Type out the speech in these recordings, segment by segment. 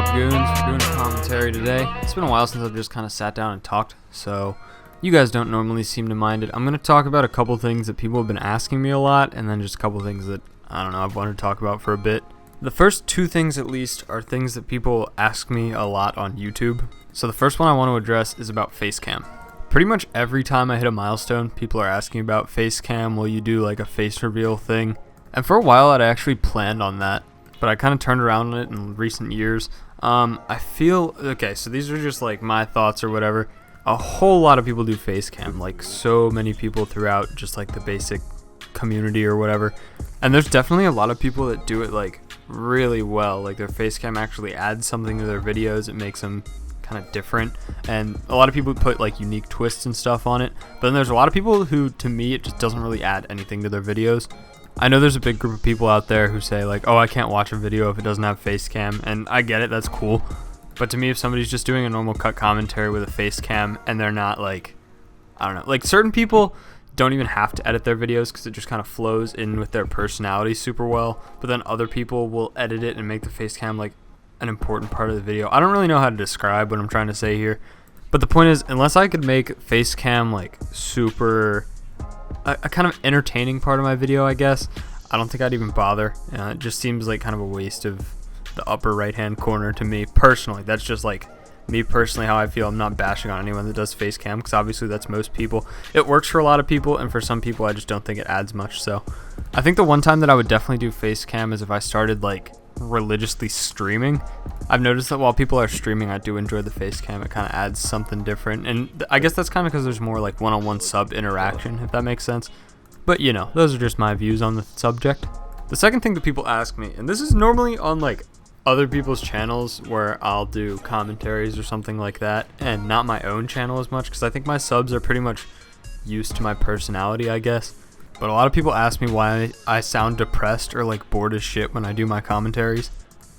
up, goons? We're doing a commentary today. It's been a while since I've just kind of sat down and talked, so you guys don't normally seem to mind it. I'm going to talk about a couple things that people have been asking me a lot, and then just a couple things that, I don't know, I've wanted to talk about for a bit. The first two things, at least, are things that people ask me a lot on YouTube. So the first one I want to address is about facecam. Pretty much every time I hit a milestone, people are asking about facecam. Will you do like a face reveal thing? And for a while, I'd actually planned on that, but I kind of turned around on it in recent years. I feel, okay, so these are just like my thoughts or whatever. A whole lot of people do facecam, like so many people throughout just like the basic community or whatever. And there's definitely a lot of people that do it like really well. Like their facecam actually adds something to their videos. It makes them kind of different. And a lot of people put like unique twists and stuff on it. But then there's a lot of people who, to me, it just doesn't really add anything to their videos. I know there's a big group of people out there who say like, oh, I can't watch a video if it doesn't have face cam, and I get it, that's cool. But to me, if somebody's just doing a normal cut commentary with a face cam and they're not like, I don't know, like certain people don't even have to edit their videos because it just kind of flows in with their personality super well, but then other people will edit it and make the face cam like an important part of the video. I don't really know how to describe what I'm trying to say here, but the point is, unless I could make face cam like super a kind of entertaining part of my video, I guess, I don't think I'd even bother. It just seems like kind of a waste of the upper right hand corner to me personally. That's just like me personally, how I feel. I'm not bashing on anyone that does face cam because obviously that's most people. It works for a lot of people, and for some people I just don't think it adds much. So I think the one time that I would definitely do face cam is if I started like religiously streaming. I've noticed that while people are streaming, I do enjoy the face cam. It kind of adds something different, and I guess that's kind of because there's more like one-on-one sub interaction, if that makes sense. But you know, those are just my views on the subject. The second thing that people ask me, and this is normally on like other people's channels where I'll do commentaries or something like that, and not my own channel as much, because I think my subs are pretty much used to my personality, I guess. But a lot of people ask me why I sound depressed or like bored as shit when I do my commentaries.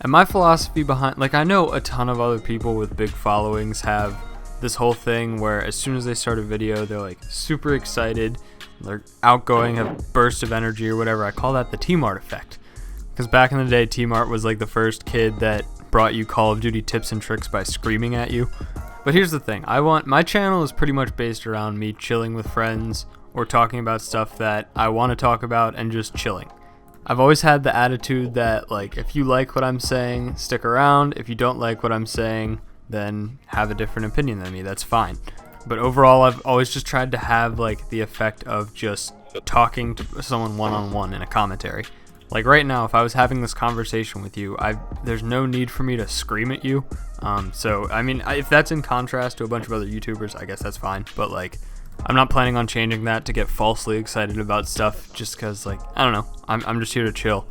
And my philosophy behind, like, I know a ton of other people with big followings have this whole thing where as soon as they start a video, they're like super excited, they're outgoing, have bursts of energy or whatever. I call that the T-Mart effect. Because back in the day, T-Mart was like the first kid that brought you Call of Duty tips and tricks by screaming at you. But here's the thing, my channel is pretty much based around me chilling with friends or talking about stuff that I want to talk about and just chilling. I've always had the attitude that like, if you like what I'm saying, stick around. If you don't like what I'm saying, then have a different opinion than me, that's fine. But overall, I've always just tried to have like the effect of just talking to someone one-on-one in a commentary. Like right now, if I was having this conversation with you, there's no need for me to scream at you. So I mean, if that's in contrast to a bunch of other YouTubers, I guess that's fine. But like, I'm not planning on changing that to get falsely excited about stuff just because, like, I don't know, I'm just here to chill.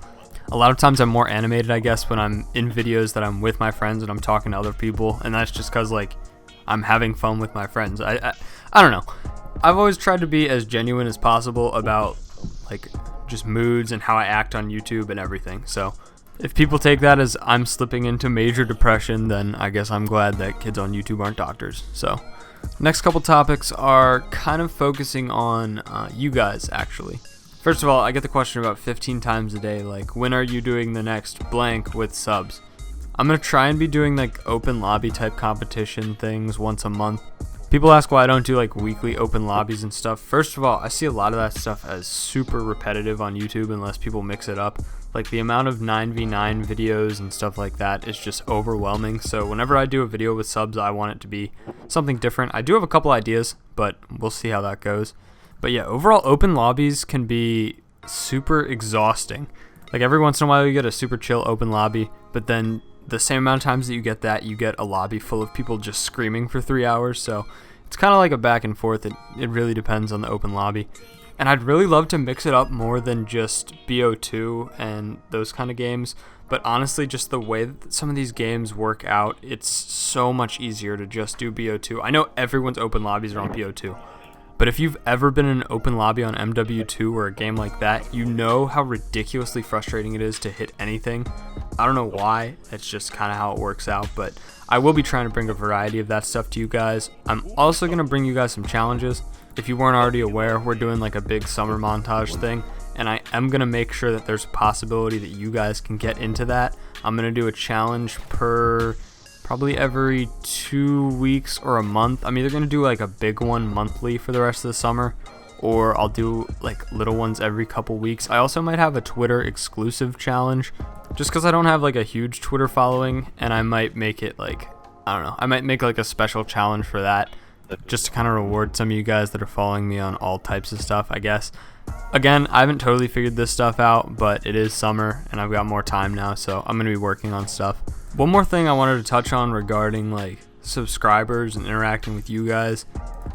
A lot of times I'm more animated, I guess, when I'm in videos that I'm with my friends and I'm talking to other people, and that's just because, like, I'm having fun with my friends. I don't know. I've always tried to be as genuine as possible about, like, just moods and how I act on YouTube and everything. So if people take that as I'm slipping into major depression, then I guess I'm glad that kids on YouTube aren't doctors. So next couple topics are kind of focusing on you guys, actually. First of all, I get the question about 15 times a day, like, when are you doing the next blank with subs? I'm going to try and be doing like open lobby type competition things once a month. People ask why I don't do like weekly open lobbies and stuff. First of all, I see a lot of that stuff as super repetitive on YouTube unless people mix it up. Like the amount of 9v9 videos and stuff like that is just overwhelming. So whenever I do a video with subs, I want it to be something different. I do have a couple ideas, but we'll see how that goes. But yeah, overall open lobbies can be super exhausting. Like every once in a while you get a super chill open lobby, but then the same amount of times that you get that, you get a lobby full of people just screaming for 3 hours. So it's kind of like a back and forth. It really depends on the open lobby. And I'd really love to mix it up more than just BO2 and those kind of games. But honestly, just the way that some of these games work out, it's so much easier to just do BO2. I know everyone's open lobbies are on BO2. But if you've ever been in an open lobby on MW2 or a game like that, you know how ridiculously frustrating it is to hit anything. I don't know why, that's just kind of how it works out, but I will be trying to bring a variety of that stuff to you guys. I'm also going to bring you guys some challenges. If you weren't already aware, we're doing like a big summer montage thing, and I am going to make sure that there's a possibility that you guys can get into that. I'm gonna do a challenge per probably every 2 weeks or a month. I'm either gonna do like a big one monthly for the rest of the summer, or I'll do like little ones every couple weeks. I also might have a Twitter exclusive challenge, just because I don't have like a huge Twitter following, and I might make it like, I don't know, I might make like a special challenge for that, just to kind of reward some of you guys that are following me on all types of stuff, I guess. Again, I haven't totally figured this stuff out, but it is summer and I've got more time now, so I'm gonna be working on stuff. One more thing I wanted to touch on regarding like subscribers and interacting with you guys.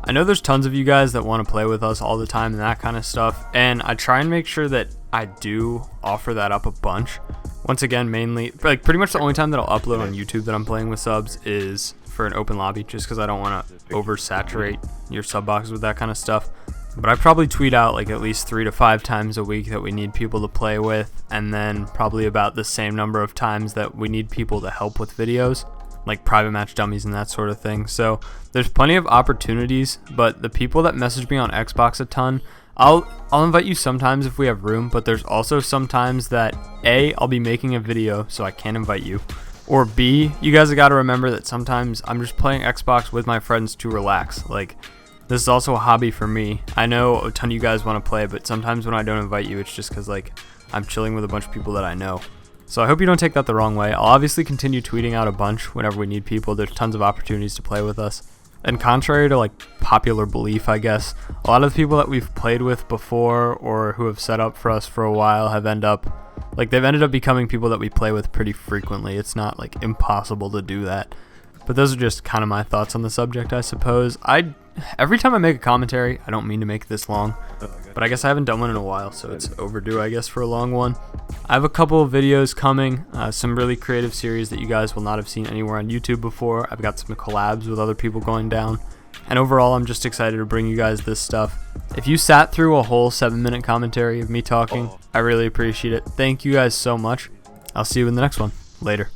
I know there's tons of you guys that want to play with us all the time and that kind of stuff, and I try and make sure that I do offer that up a bunch. Once again, mainly, like pretty much the only time that I'll upload on YouTube that I'm playing with subs is for an open lobby, just because I don't want to oversaturate your sub boxes with that kind of stuff. But I probably tweet out like at least 3 to 5 times a week that we need people to play with, and then probably about the same number of times that we need people to help with videos, like private match dummies and that sort of thing. So there's plenty of opportunities, but the people that message me on Xbox a ton, I'll invite you sometimes if we have room, but there's also sometimes that A, I'll be making a video so I can't invite you, or B, you guys have got to remember that sometimes I'm just playing Xbox with my friends to relax. Like, this is also a hobby for me. I know a ton of you guys want to play, but sometimes when I don't invite you, it's just because like I'm chilling with a bunch of people that I know. So I hope you don't take that the wrong way. I'll obviously continue tweeting out a bunch whenever we need people. There's tons of opportunities to play with us. And contrary to like popular belief, I guess, a lot of the people that we've played with before or who have set up for us for a while have ended up becoming people that we play with pretty frequently. It's not like impossible to do that. But those are just kind of my thoughts on the subject, I suppose. Every time I make a commentary, I don't mean to make it this long, but I guess I haven't done one in a while, so it's overdue, I guess, for a long one. I have a couple of videos coming, some really creative series that you guys will not have seen anywhere on YouTube before. I've got some collabs with other people going down, and overall, I'm just excited to bring you guys this stuff. If you sat through a whole 7-minute commentary of me talking, I really appreciate it. Thank you guys so much. I'll see you in the next one. Later.